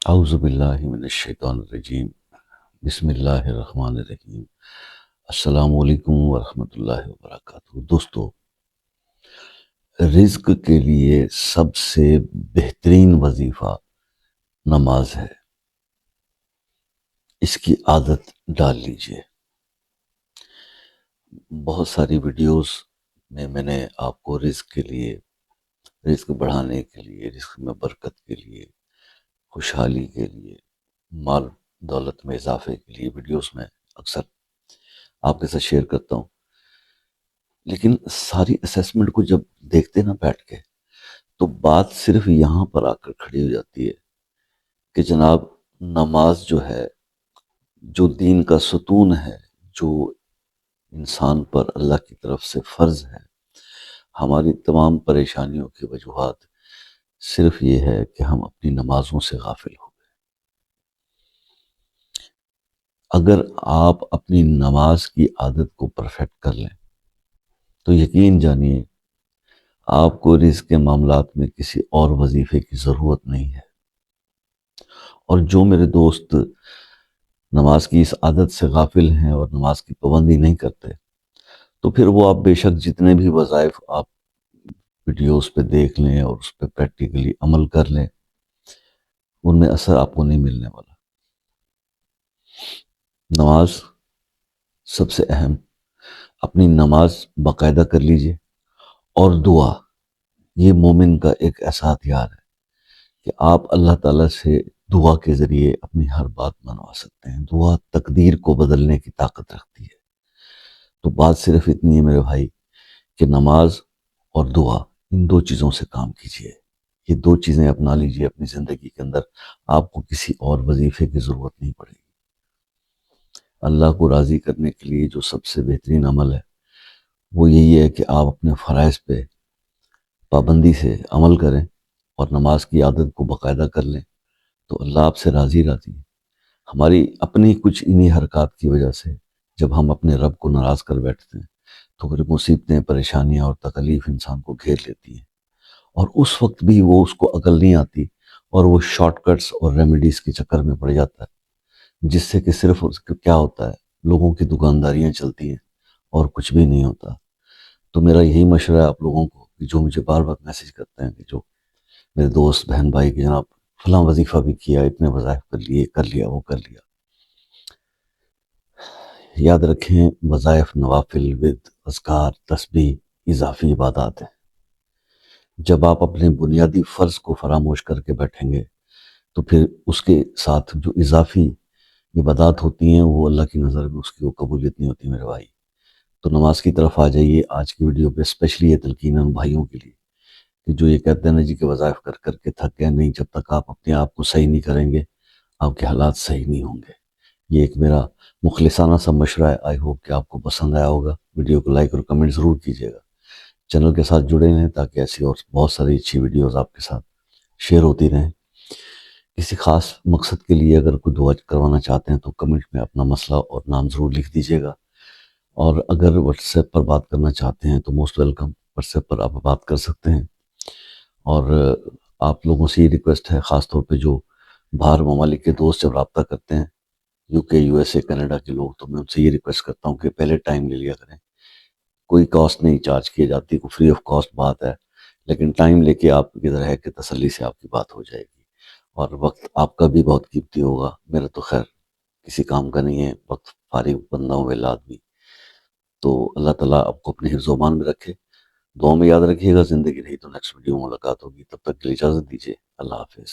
اعوذ باللہ من الشیطان الرجیم بسم اللہ الرحمن الرحیم السلام علیکم ورحمۃ اللہ وبرکاتہ۔ دوستو، رزق کے لیے سب سے بہترین وظیفہ نماز ہے۔ اس کی عادت ڈال لیجئے۔ بہت ساری ویڈیوز میں نے آپ کو رزق کے لیے، رزق بڑھانے کے لیے، رزق میں برکت کے لیے، خوشحالی کے لیے، مال دولت میں اضافے کے لیے ویڈیوز میں اکثر آپ کے ساتھ شیئر کرتا ہوں، لیکن ساری اسیسمنٹ کو جب دیکھتے نا بیٹھ کے، تو بات صرف یہاں پر آ کر کھڑی ہو جاتی ہے کہ جناب، نماز جو ہے، جو دین کا ستون ہے، جو انسان پر اللہ کی طرف سے فرض ہے، ہماری تمام پریشانیوں کی وجوہات صرف یہ ہے کہ ہم اپنی نمازوں سے غافل ہو گئے۔ اگر آپ اپنی نماز کی عادت کو پرفیکٹ کر لیں تو یقین جانیے آپ کو رزق کے معاملات میں کسی اور وظیفے کی ضرورت نہیں ہے۔ اور جو میرے دوست نماز کی اس عادت سے غافل ہیں اور نماز کی پابندی نہیں کرتے، تو پھر وہ آپ بے شک جتنے بھی وظائف آپ ویڈیوز پہ دیکھ لیں اور اس پہ پریکٹیکلی عمل کر لیں، ان میں اثر آپ کو نہیں ملنے والا۔ نماز سب سے اہم، اپنی نماز باقاعدہ کر لیجئے، اور دعا، یہ مومن کا ایک ایسا ہتھیار ہے کہ آپ اللہ تعالیٰ سے دعا کے ذریعے اپنی ہر بات منوا سکتے ہیں۔ دعا تقدیر کو بدلنے کی طاقت رکھتی ہے۔ تو بات صرف اتنی ہے میرے بھائی کہ نماز اور دعا، ان دو چیزوں سے کام کیجئے۔ یہ دو چیزیں اپنا لیجئے اپنی زندگی کے اندر، آپ کو کسی اور وظیفے کی ضرورت نہیں پڑے گی۔ اللہ کو راضی کرنے کے لیے جو سب سے بہترین عمل ہے وہ یہی ہے کہ آپ اپنے فرائض پہ پابندی سے عمل کریں اور نماز کی عادت کو باقاعدہ کر لیں، تو اللہ آپ سے راضی ہے۔ ہماری اپنی کچھ انہی حرکات کی وجہ سے جب ہم اپنے رب کو ناراض کر بیٹھتے ہیں تو پھر مصیبتیں، پریشانیاں اور تکلیف انسان کو گھیر لیتی ہیں، اور اس وقت بھی وہ اس کو عقل نہیں آتی اور وہ شارٹ کٹس اور ریمیڈیز کے چکر میں پڑ جاتا ہے، جس سے کہ صرف اس کو کیا ہوتا ہے، لوگوں کی دکانداریاں چلتی ہیں اور کچھ بھی نہیں ہوتا۔ تو میرا یہی مشورہ ہے آپ لوگوں کو، کہ جو مجھے بار بار میسج کرتے ہیں، کہ جو میرے دوست بہن بھائی کہ جناب فلاں وظیفہ بھی کیا، اتنے وظائف کر لیا وہ کر لیا، یاد رکھیں وظائف نوافل، ورد، اذکار، تسبیح اضافی عبادات ہیں۔ جب آپ اپنے بنیادی فرض کو فراموش کر کے بیٹھیں گے تو پھر اس کے ساتھ جو اضافی عبادات ہوتی ہیں وہ اللہ کی نظر میں اس کی وہ قبولیت نہیں ہوتی میرے بھائی۔ تو نماز کی طرف آ جائیے۔ آج کی ویڈیو پہ اسپیشلی یہ تلقین ہے ان بھائیوں کے لیے کہ جو یہ کہتے ہیں نا جی کہ وظائف کر کر کے تھک گئے، نہیں، جب تک آپ اپنے آپ کو صحیح نہیں کریں گے آپ کے حالات صحیح نہیں ہوں گے۔ یہ ایک میرا مخلصانہ سا مشورہ ہے۔ آئی ہوپ کہ آپ کو پسند آیا ہوگا۔ ویڈیو کو لائک اور کمنٹ ضرور کیجیے گا۔ چینل کے ساتھ جڑے رہیں تاکہ ایسی اور بہت ساری اچھی ویڈیوز آپ کے ساتھ شیئر ہوتی رہیں۔ کسی خاص مقصد کے لیے اگر کوئی دعا کروانا چاہتے ہیں تو کمنٹ میں اپنا مسئلہ اور نام ضرور لکھ دیجیے گا، اور اگر واٹس ایپ پر بات کرنا چاہتے ہیں تو موسٹ ویلکم، واٹس ایپ پر آپ بات کر سکتے ہیں۔ اور آپ لوگوں سے یہ ریکویسٹ ہے، خاص طور پہ جو باہر ممالک کے دوست جب رابطہ کرتے ہیں، یو کے، یو ایس اے، کینیڈا کے لوگ، تو میں ان سے یہ ریکویسٹ کرتا ہوں کہ پہلے ٹائم لے لیا کریں۔ کوئی کاسٹ نہیں چارج کی جاتی، کوئی فری آف کاسٹ بات ہے، لیکن ٹائم لے کے آپ کی ادھر ہے کہ تسلی سے آپ کی بات ہو جائے گی، اور وقت آپ کا بھی بہت قیمتی ہوگا۔ میرا تو خیر کسی کام کا نہیں ہے، وقت فارغ بندہ ہوں ویلا آدمی۔ تو اللہ تعالیٰ آپ کو اپنے حفظ و امان میں رکھے۔ دعاؤں میں یاد رکھیے گا۔ زندگی رہی تو نیکسٹ ویڈیو میں ملاقات ہوگی، تب تک کے لیے اجازت دیجیے۔ اللہ حافظ۔